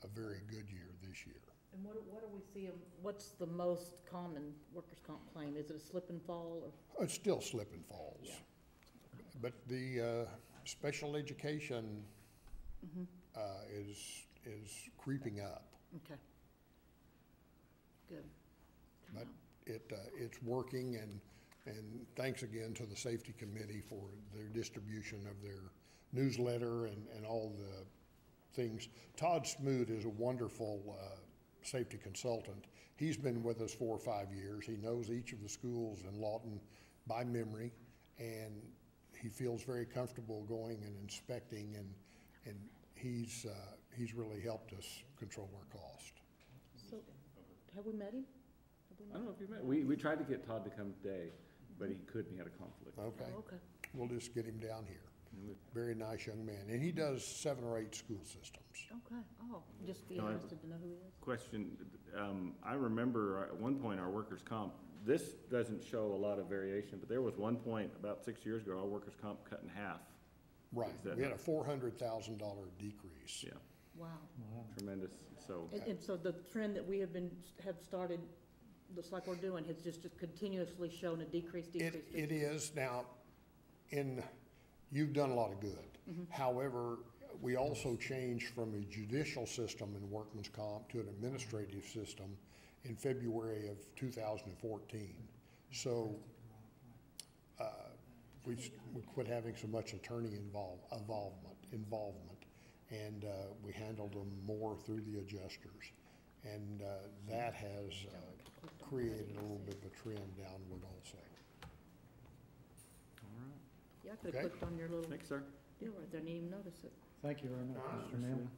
a very good year this year. And what are we seeing, what's the most common workers' comp claim? Is it a slip and fall or? It's still slip and falls. Yeah. But the special education is creeping up. Okay. Good. But it's working, and thanks again to the safety committee for their distribution of their newsletter and all the things. Todd Smoot is a wonderful safety consultant. He's been with us 4 or 5 years. He knows each of the schools in Lawton by memory, and he feels very comfortable going and inspecting, and he's really helped us control our cost. So, have we met him? I don't know if you met. We tried to get Todd to come today, but he couldn't. He had a conflict. Okay. Oh, okay. We'll just get him down here. Very nice young man, and he does 7 or 8 school systems. Okay. Oh, just be interested to know who he is. Question, I remember at one point our workers' comp, this doesn't show a lot of variation, but there was one point about 6 years ago, our workers' comp cut in half. Right, we had a $400,000 decrease. Yeah. Wow. Tremendous, so. And so the trend that we have started, looks like we're doing, has just continuously shown a decrease. It is. Now, you've done a lot of good. However, we also changed from a judicial system in workman's comp to an administrative system in February of 2014. So we quit having so much attorney involvement, and we handled them more through the adjusters. And that has created a little bit of a trend downward also. Yeah, I could have clicked on your little Thanks, sir. deal right there and didn't even notice it. Thank you very much, Mr. Neal.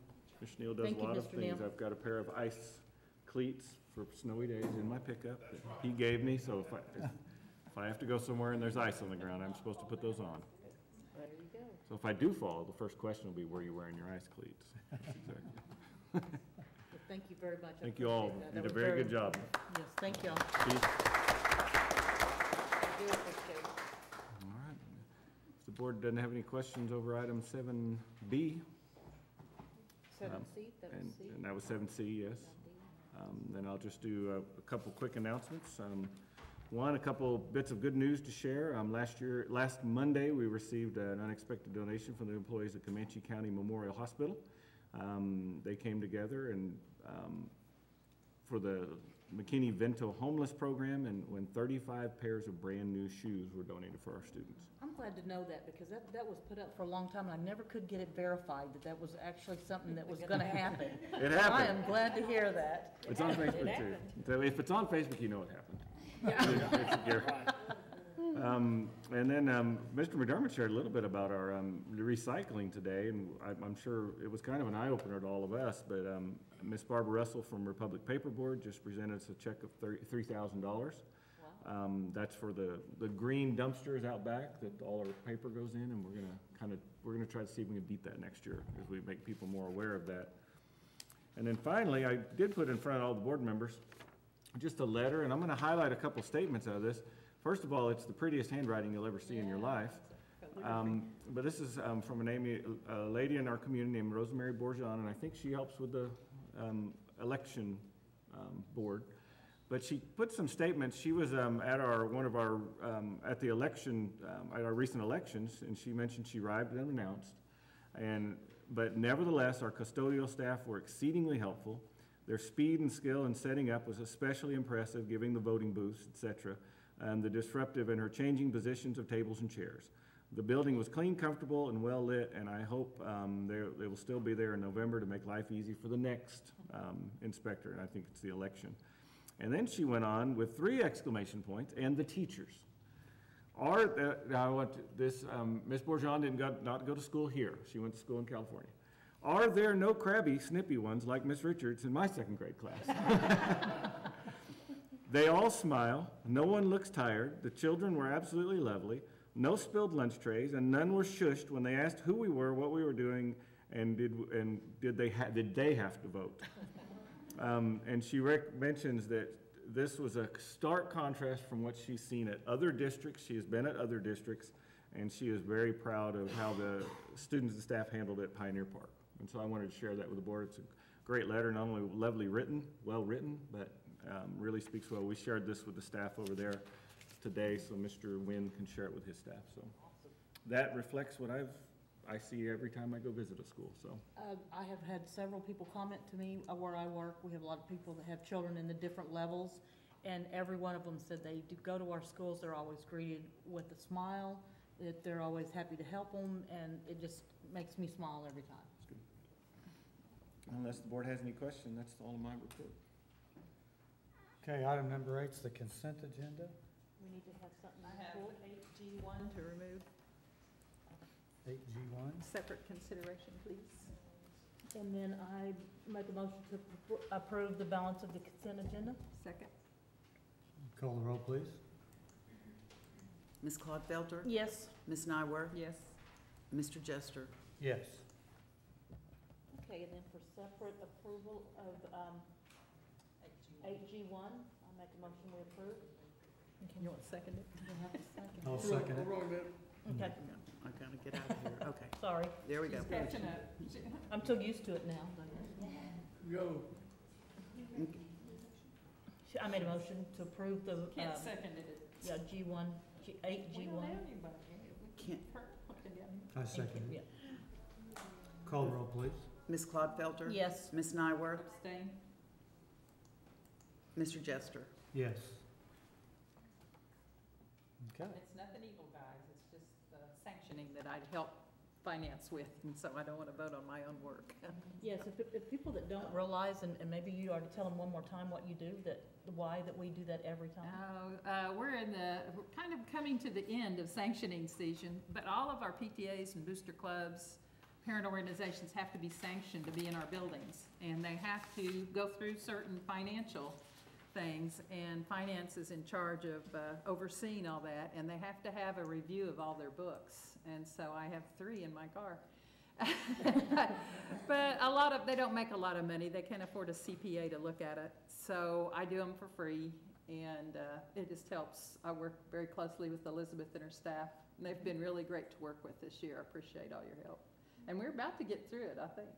Mr. Neal does Thank a you, lot of Mr. things. Neal. I've got a pair of ice cleats for snowy days in my pickup that he gave me, so if I have to go somewhere and there's ice on the ground, I'm supposed to put those on. There you go. So if I do fall, the first question will be, were you wearing your ice cleats? Exactly. Well, thank you very much. I Thank you all. appreciate that. You That did a was very good job. Yes, thank you all. Keith? I do appreciate it. All right. If the board doesn't have any questions over item 7B. 7C, that was C? And that was 7C, yes. Then I'll just do a couple quick announcements. One, a couple bits of good news to share. Last Monday, we received an unexpected donation from the employees at Comanche County Memorial Hospital. They came together and for the McKinney-Vento homeless program, and when 35 pairs of brand new shoes were donated for our students. I'm glad to know that because that was put up for a long time and I never could get it verified that was actually something that was going to happen. It happened. I am glad to hear that. It's on Facebook too. So if it's on Facebook, you know it happened. And then Mr. McDermott shared a little bit about our recycling today, and I'm sure it was kind of an eye-opener to all of us, but Miss Barbara Russell from Republic Paperboard just presented us a check of $3,000. Wow. That's for the green dumpsters out back that all our paper goes in, and we're gonna try to see if we can beat that next year as we make people more aware of that. And then finally, I did put in front of all the board members just a letter, and I'm gonna highlight a couple statements out of this. First of all, it's the prettiest handwriting you'll ever see in your life. But this is from a lady in our community named Rosemary Bourgeon, and I think she helps with the election board. But she put some statements. She was at at the election, at our recent elections, and she mentioned she arrived unannounced. And but nevertheless, our custodial staff were exceedingly helpful. Their speed and skill in setting up was especially impressive, giving the voting booths, etc., and the disruptive in her changing positions of tables and chairs. The building was clean, comfortable, and well lit, and I hope they will still be there in November to make life easy for the next inspector, and I think it's the election. And then she went on with 3 exclamation points, and the teachers. I want this, Ms. Bourgeon didn't not go to school here. She went to school in California. Are there no crabby, snippy ones like Miss Richards in my 2nd grade class? They all smile. No one looks tired. The children were absolutely lovely. No spilled lunch trays, and none were shushed when they asked who we were, what we were doing, and did they have to vote? And she mentions that this was a stark contrast from what she's seen at other districts. She has been at other districts, and she is very proud of how the students and staff handled it at Pioneer Park. And so I wanted to share that with the board. It's a great letter, not only lovely written, well written, but really speaks well. We shared this with the staff over there today, so Mr. Wynn can share it with his staff. So that reflects what I see every time I go visit a school. So I have had several people comment to me where I work. We have a lot of people that have children in the different levels, and every one of them said they do go to our schools. They're always greeted with a smile, that they're always happy to help them, and it just makes me smile every time. that's good. Unless the board has any question, that's all of my report. Okay, item number 8 is the consent agenda. We need to have something. I have 8G1 to remove. 8G1. Separate consideration, please. And then I make a motion to approve the balance of the consent agenda. Second. Call the roll, please. Ms. Clodfelter? Yes. Ms. Nyworth? Yes. Mr. Jester? Yes. Okay, and then for separate approval of 8G1, I make a motion we approve. Okay, you want to second it? You have a second. I'll second it. Okay, I gotta get out of here. Okay, sorry. there we go. She's catching up. I'm so used to it now. I made a motion to approve the, Kent seconded it. yeah, G1, 8G1. We don't have anybody. Can't. I second Yeah. it. Call the roll, please. Ms. Clodfelter? Yes. Ms. Nyworth? Abstain. Mr. Jester? Yes. Okay. It's nothing evil, guys. It's just sanctioning that I'd help finance with, and so I don't want to vote on my own work. Yes, if people that don't realize, and maybe you ought to tell them one more time what you do, why that we do that every time. We're kind of coming to the end of sanctioning season, but all of our PTAs and booster clubs, parent organizations have to be sanctioned to be in our buildings, and they have to go through certain financial things, and finance is in charge of overseeing all that, and they have to have a review of all their books, and so I have 3 in my car. But they don't make a lot of money. They can't afford a CPA to look at it, so I do them for free, and it just helps. I work very closely with Elizabeth and her staff, and they've been really great to work with this year. I appreciate all your help, and we're about to get through it, I think.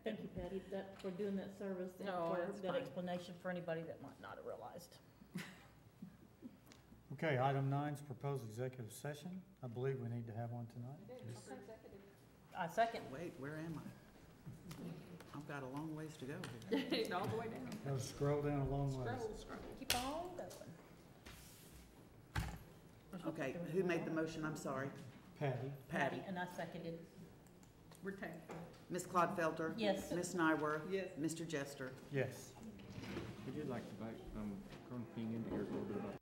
Thank you, Patty, for doing that service and No, for that's that fine. explanation for anybody that might not have realized. Okay, item 9 is proposed executive session. I believe we need to have one tonight. I second. Wait, where am I? I've got a long ways to go here. All the way down. Gotta scroll down a long ways. Scroll. Keep on going. Okay, who made the motion? I'm sorry. Patty. Patty. And I seconded. Retain. Ms. Clodfelter? Yes. Ms. Nyworth? Yes. Mr. Jester? Yes. Would you like to invite Colonel King into here a little bit about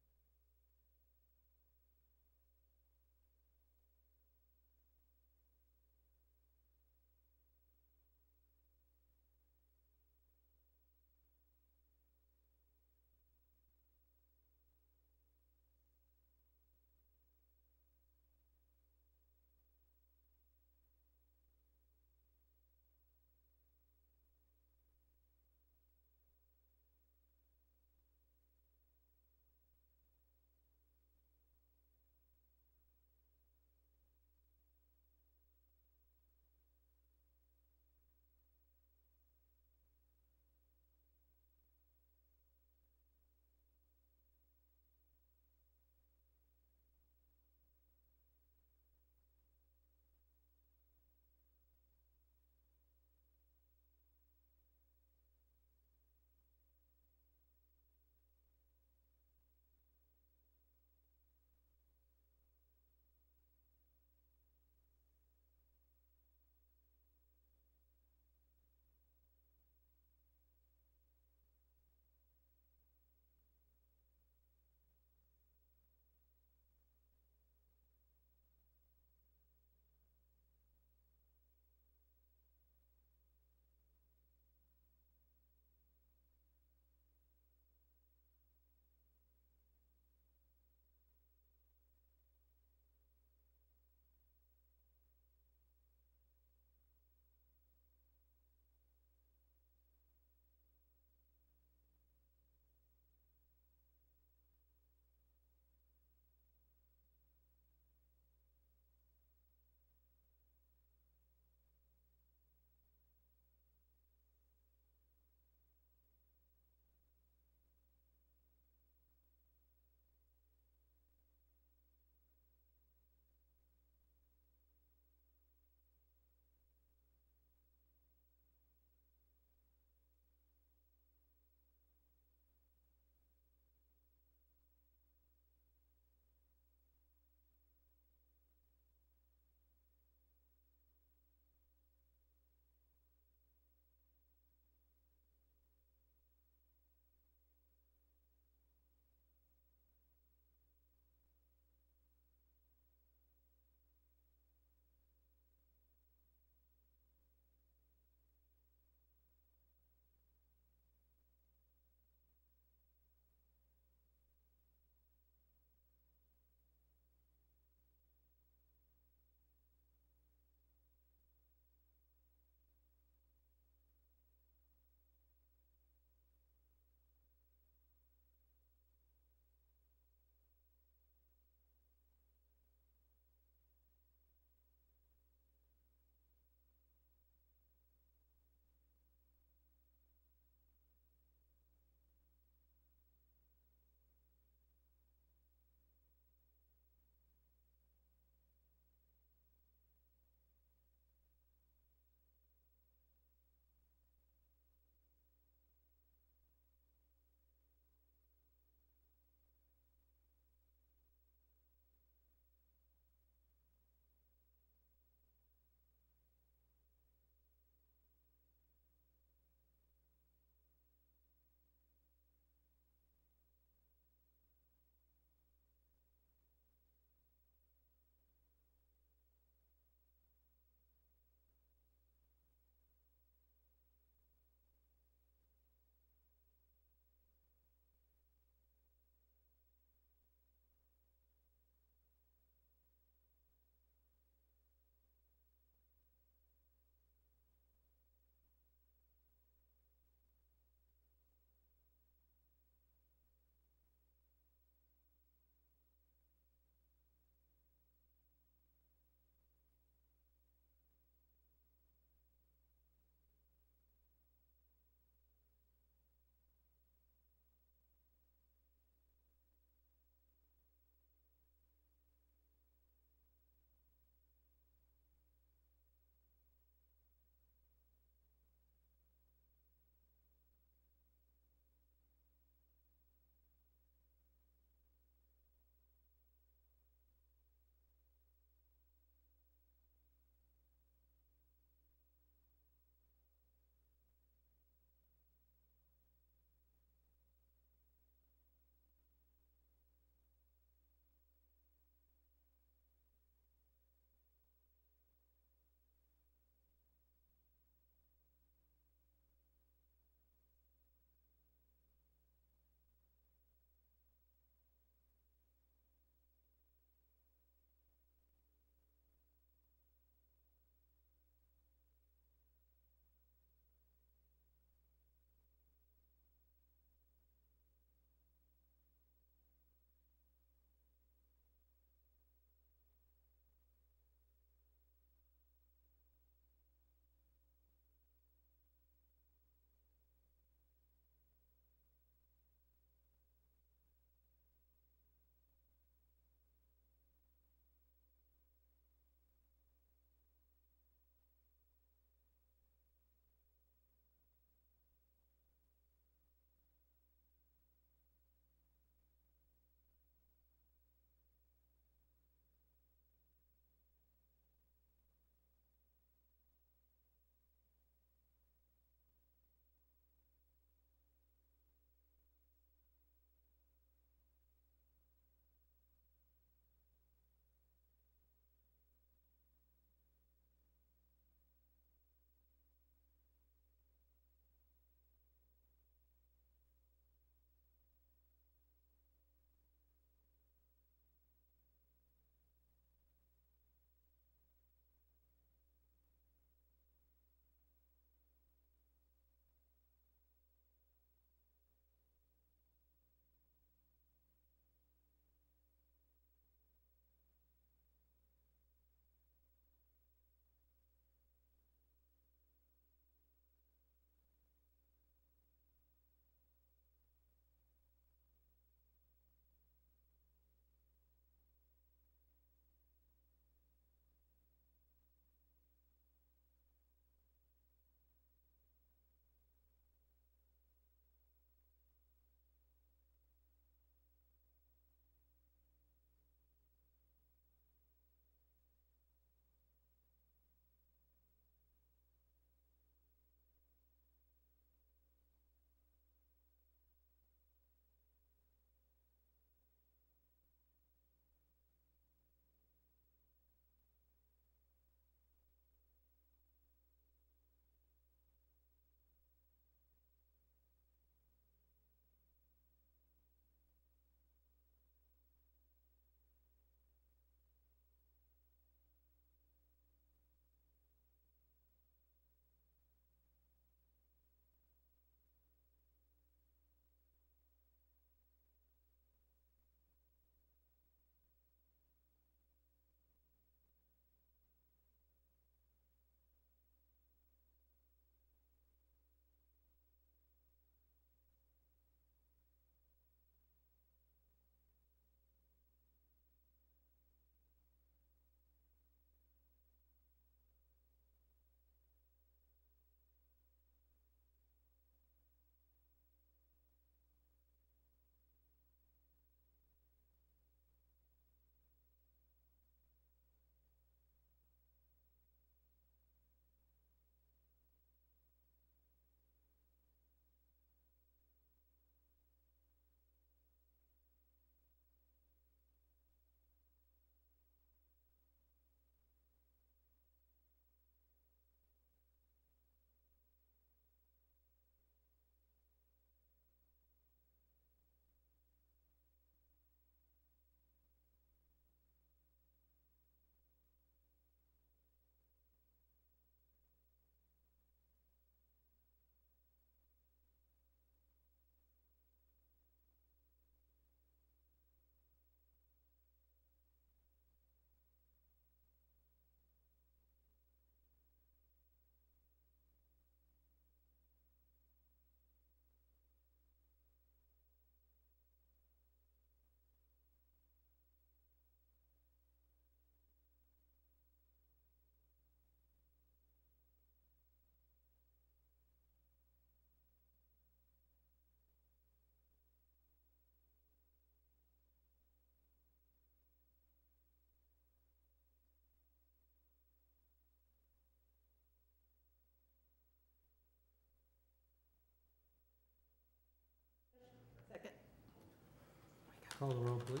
Call the roll, please.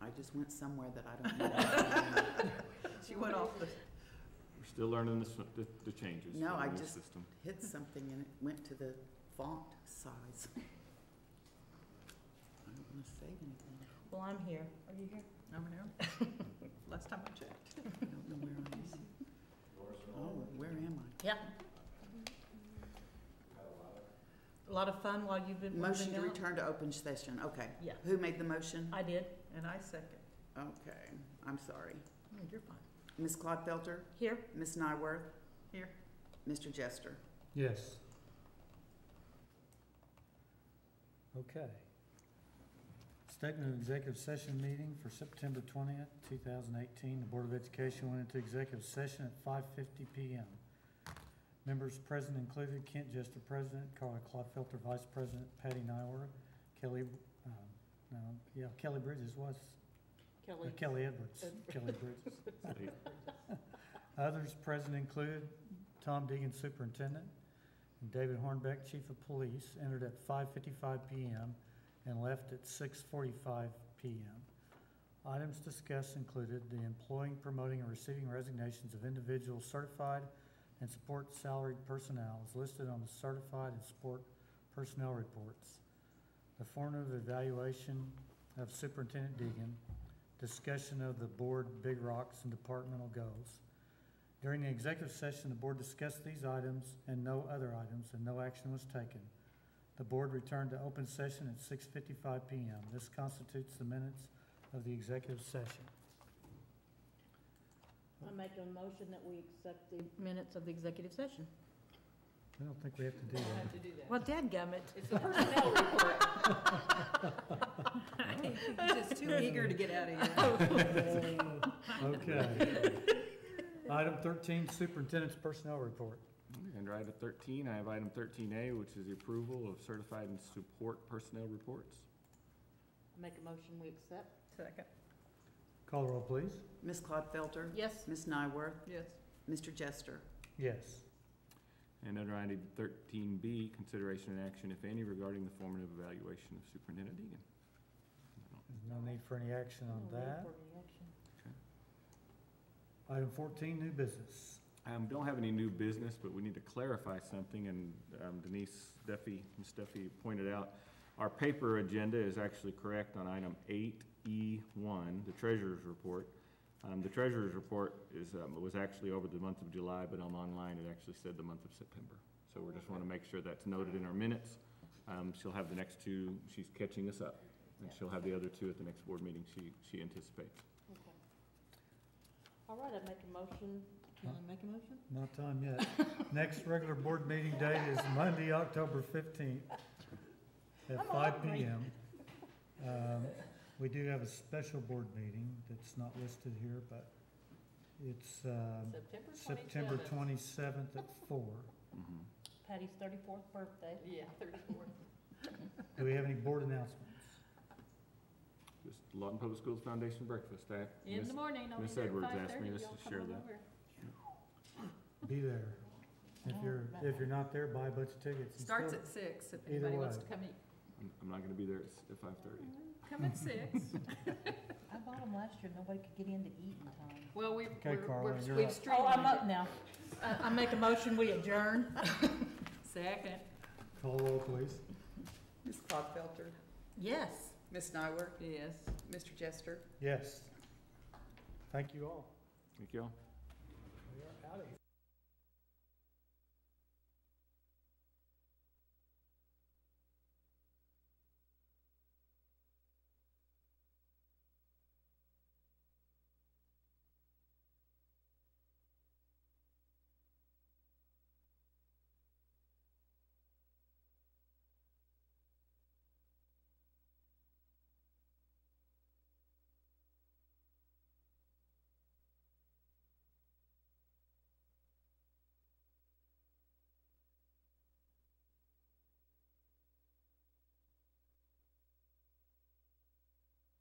I just went somewhere that I don't know. She went off the, We're still learning the changes. No, for the I new just system. hit something and it went to the font size. I don't want to save anything. Well, I'm here. Are you here? I'm here. Last time I checked. I don't know where I am. Oh, where am I? Yeah. A lot of fun while you've been Motion moving to out? return to open session, okay. Yeah. Who made the motion? I did. And I second. Okay, I'm sorry. Oh, you're fine. Ms. Clodfelter? Here. Ms. Nyworth? Here. Mr. Jester? Yes. Okay. Statement of executive session meeting for September 20th, 2018. The Board of Education went into executive session at 5:50 p.m. Members present included Kent Jester, President, Carla Clodfelter, Vice President, Patty Nyworth, Kelly Bridges was, Kelly Edwards, Kelly Bridges. Others present included Tom Deegan, Superintendent, and David Hornbeck, Chief of Police, entered at 5:55 p.m. and left at 6:45 p.m. Items discussed included the employing, promoting, and receiving resignations of individuals certified and support salaried personnel is listed on the certified and support personnel reports. The formative evaluation of Superintendent Deegan, discussion of the board big rocks and departmental goals. During the executive session, the board discussed these items and no other items, and no action was taken. The board returned to open session at 6:55 p.m. This constitutes the minutes of the executive session. I make a motion that we accept the minutes of the executive session. I don't think we have to do that. Well, dadgummit. It's the personnel report. He's just too eager to get out of here. Okay. Item 13, Superintendent's Personnel Report. Under item 13, I have item 13A, which is the approval of certified and support personnel reports. Make a motion we accept. Second. Call the roll, please. Ms. Clodfelter? Yes. Ms. Nyworth? Yes. Mr. Jester? Yes. And under item 13B, consideration and action, if any, regarding the formative evaluation of Superintendent Deegan. There's no need for any action on No need that. for any action. Item 14, new business. Don't have any new business, but we need to clarify something, and Ms. Duffy pointed out, our paper agenda is actually correct on item 8E1, the treasurer's report. The treasurer's report was actually over the month of July, but online it actually said the month of September. So we just want to make sure that's noted in our minutes. She'll have the next two, she's catching us up, and she'll have the other two at the next board meeting, she anticipates. Okay. All right, I make a motion. Can I make a motion? Not time yet. Next regular board meeting date is Monday, October 15th at 5 p.m. We do have a special board meeting that's not listed here, but it's September 27th at 4. Patty's 34th birthday. Yeah, 34th. Do we have any board announcements? Just Lawton Public Schools Foundation breakfast. In the morning, I'll be Miss there at Edwards 5:30. asked me to Y'all come share on that. over. Be there. If you're not there, buy a bunch of tickets. and Starts still- at 6 if Either anybody wants way. to come eat. I'm not gonna be there at 5:30. Come at 6. I bought them last year. Nobody could get in to eat in time. Well, Okay, Carla, you're we've up. streamlined Oh, I'm up it. now. I make a motion, we adjourn. Second. Call the roll, please. Ms. Clodfelter? Yes. Ms. Nyworth? Yes. Mr. Jester? Yes. Thank you all. Thank you all. We are out of here.